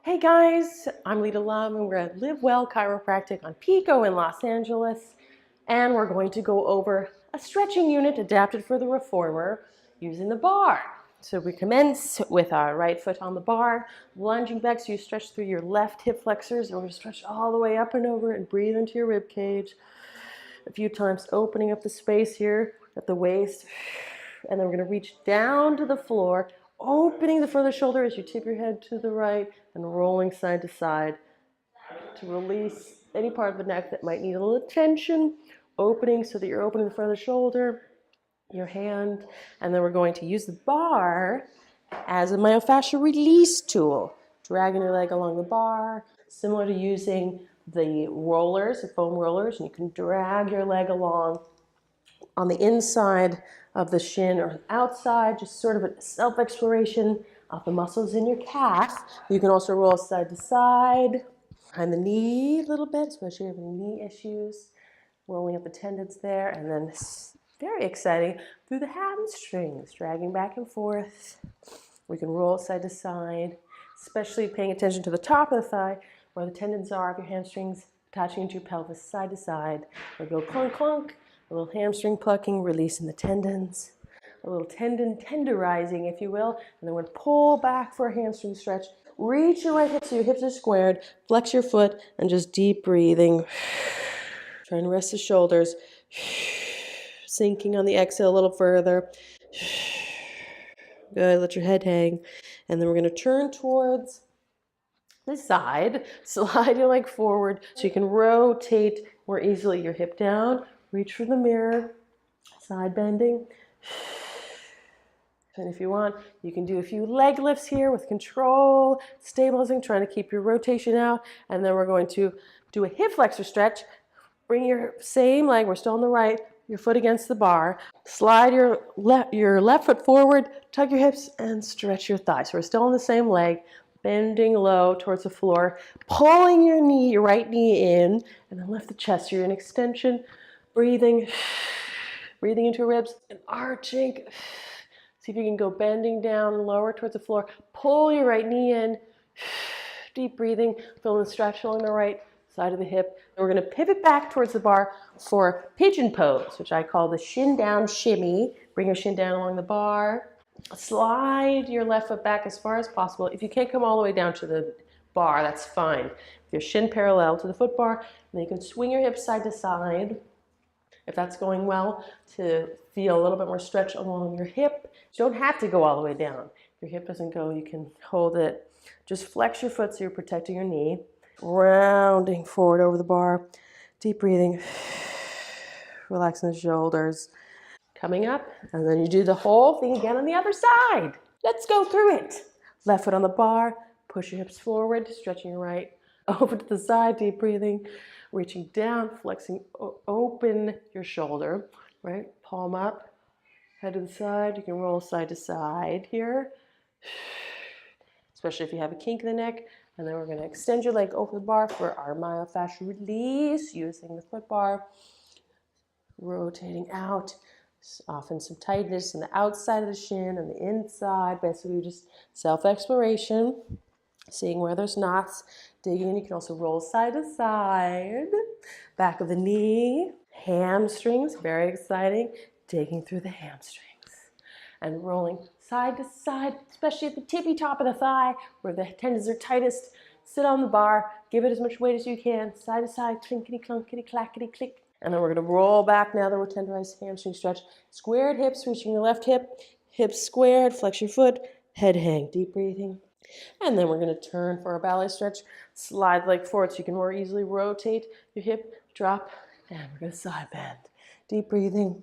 Hey guys, I'm Lita Love and we're at Livewell Chiropractic on Pico in Los Angeles, and we're going to go over a stretching unit adapted for the reformer using the bar. So we commence with our right foot on the bar, lunging back so you stretch through your left hip flexors, and we're going to stretch all the way up and over and breathe into your rib cage a few times, opening up the space here at the waist, and then we're going to reach down to the floor, opening the further shoulder as you tip your head to the right and rolling side to side to release any part of the neck that might need a little attention, opening so that you're opening the further shoulder, your hand, and then we're going to use the bar as a myofascial release tool, dragging your leg along the bar, similar to using the rollers, the foam rollers, and you can drag your leg along on the inside of the shin or outside, just sort of a self-exploration of the muscles in your calf. You can also roll side to side, behind the knee a little bit, especially if you have any knee issues, rolling up the tendons there, and then very exciting, through the hamstrings, dragging back and forth. We can roll side to side, especially paying attention to the top of the thigh, where the tendons are of your hamstrings, attaching into your pelvis side to side. We'll go clunk, clunk, a little hamstring plucking, releasing the tendons, a little tendon tenderizing, if you will, and then we're going to pull back for a hamstring stretch. Reach your right hip so your hips are squared, flex your foot, and just deep breathing. Try and rest the shoulders, sinking on the exhale a little further. Good, let your head hang, and then we're going to turn towards the side, slide your leg forward so you can rotate more easily your hip down, reach for the mirror, side bending. And if you want, you can do a few leg lifts here with control, stabilizing, trying to keep your rotation out, and then we're going to do a hip flexor stretch. Bring your same leg, we're still on the right, your foot against the bar, slide your left foot forward, tuck your hips, and stretch your thighs. So we're still on the same leg, bending low towards the floor, pulling your right knee in, and then lift the chest. You're in extension, breathing into your ribs, and arching. See if you can go bending down, lower towards the floor. Pull your right knee in, deep breathing, feel the stretch along the right side of the hip. And we're going to pivot back towards the bar for pigeon pose, which I call the shin down shimmy. Bring your shin down along the bar. Slide your left foot back as far as possible. If you can't come all the way down to the bar, that's fine. Your shin parallel to the foot bar, and then you can swing your hips side to side. If that's going well, to feel a little bit more stretch along your hip. You don't have to go all the way down. If your hip doesn't go, you can hold it. Just flex your foot so you're protecting your knee. Rounding forward over the bar. Deep breathing. Relaxing the shoulders. Coming up, and then you do the whole thing again on the other side. Let's go through it. Left foot on the bar, push your hips forward, stretching your right over to the side, deep breathing, reaching down, flexing, open your shoulder, right? Palm up, head to the side. You can roll side to side here, especially if you have a kink in the neck. And then we're going to extend your leg over the bar for our myofascial release using the foot bar, rotating out. Often some tightness in the outside of the shin and the inside, basically just self-exploration, seeing where there's knots, digging in. You can also roll side to side, back of the knee, hamstrings, very exciting, digging through the hamstrings and rolling side to side, especially at the tippy top of the thigh where the tendons are tightest. Sit on the bar, give it as much weight as you can, side to side, clinkety clunkety clackety click. And then we're going to roll back now that we're tenderized hamstring stretch. Squared hips, reaching your left hip, hips squared, flex your foot, head hang, deep breathing. And then we're going to turn for a ballet stretch, slide the leg forward so you can more easily rotate your hip, drop, and we're going to side bend. Deep breathing.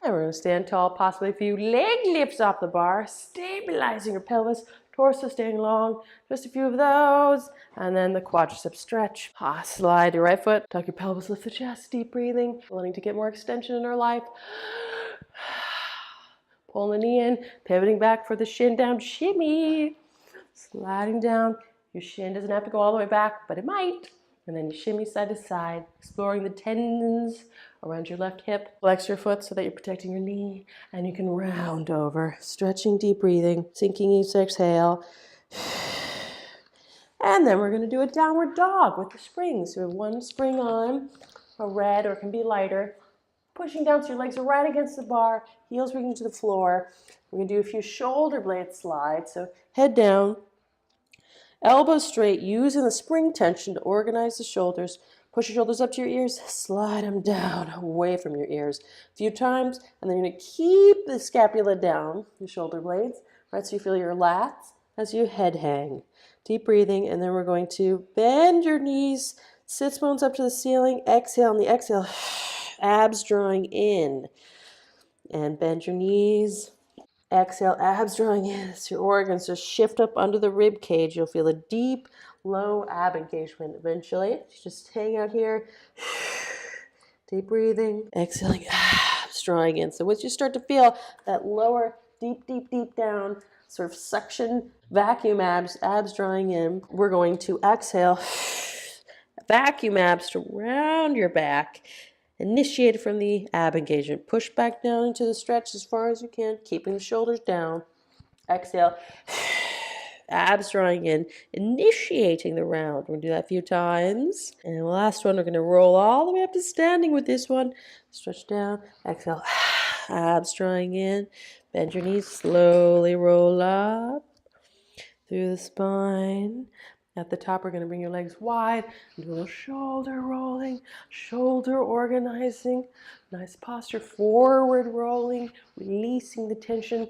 And we're going to stand tall, possibly a few leg lifts off the bar, stabilizing your pelvis, torso staying long, just a few of those, and then the quadricep stretch. Slide your right foot, tuck your pelvis, lift the chest, deep breathing, wanting to get more extension in our life. Pulling the knee in, pivoting back for the shin down shimmy. Sliding down, your shin doesn't have to go all the way back, but it might. And then you shimmy side to side, exploring the tendons around your left hip. Flex your foot so that you're protecting your knee, and you can round over, stretching, deep breathing, sinking each exhale. And then we're going to do a downward dog with the springs. So we have one spring on, a red, or it can be lighter. Pushing down so your legs are right against the bar, heels reaching to the floor. We're going to do a few shoulder blade slides. So head down, elbows straight, using the spring tension to organize the shoulders. Push your shoulders up to your ears, slide them down away from your ears a few times, and then you're going to keep the scapula down, your shoulder blades, right, so you feel your lats as you head hang. Deep breathing, and then we're going to bend your knees, sit bones up to the ceiling, exhale, on the exhale, abs drawing in, and bend your knees. Exhale, abs drawing in as your organs just shift up under the rib cage. You'll feel a deep, low ab engagement eventually. Just hang out here. Deep breathing. Exhaling, abs drawing in. So once you start to feel that lower, deep, deep, deep down, sort of suction, vacuum abs drawing in, we're going to exhale, vacuum abs to round your back. Initiate from the ab engagement. Push back down into the stretch as far as you can, keeping the shoulders down. Exhale. Abs drawing in, initiating the round. We're going to do that a few times. And the last one, we're going to roll all the way up to standing with this one. Stretch down. Exhale. Abs drawing in. Bend your knees. Slowly roll up through the spine. At the top, we're going to bring your legs wide, do a little shoulder rolling, shoulder organizing, nice posture, forward rolling, releasing the tension,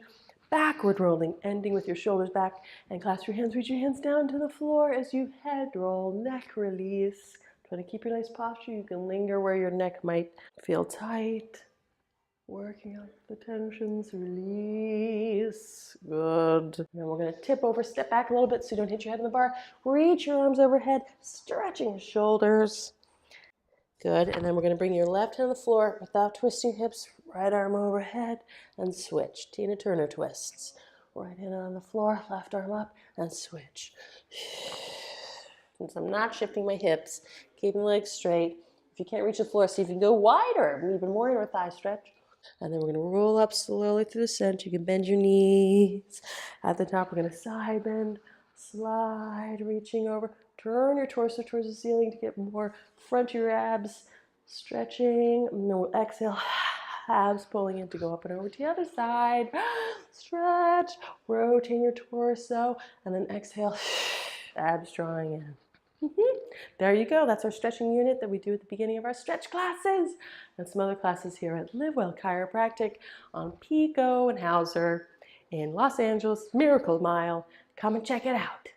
backward rolling, ending with your shoulders back, and clasp your hands, reach your hands down to the floor as you head roll, neck release. Try to keep your nice posture. You can linger where your neck might feel tight. Working out the tensions, release, good. Now we're gonna tip over, step back a little bit so you don't hit your head on the bar. Reach your arms overhead, stretching your shoulders. Good, and then we're gonna bring your left hand on the floor without twisting hips, right arm overhead, and switch. Tina Turner twists. Right hand on the floor, left arm up, and switch. Since I'm not shifting my hips, keeping the legs straight. If you can't reach the floor, see if you can go wider, even more inner thigh stretch. And then we're going to roll up slowly through the center. You can bend your knees. At the top, we're going to side bend, slide, reaching over. Turn your torso towards the ceiling to get more front of your abs, stretching. And then we'll exhale, abs pulling in to go up and over to the other side. Stretch, rotate your torso, and then exhale, abs drawing in. There you go. That's our stretching unit that we do at the beginning of our stretch classes and some other classes here at Livewell Chiropractic on Pico and Hauser in Los Angeles, Miracle Mile. Come and check it out.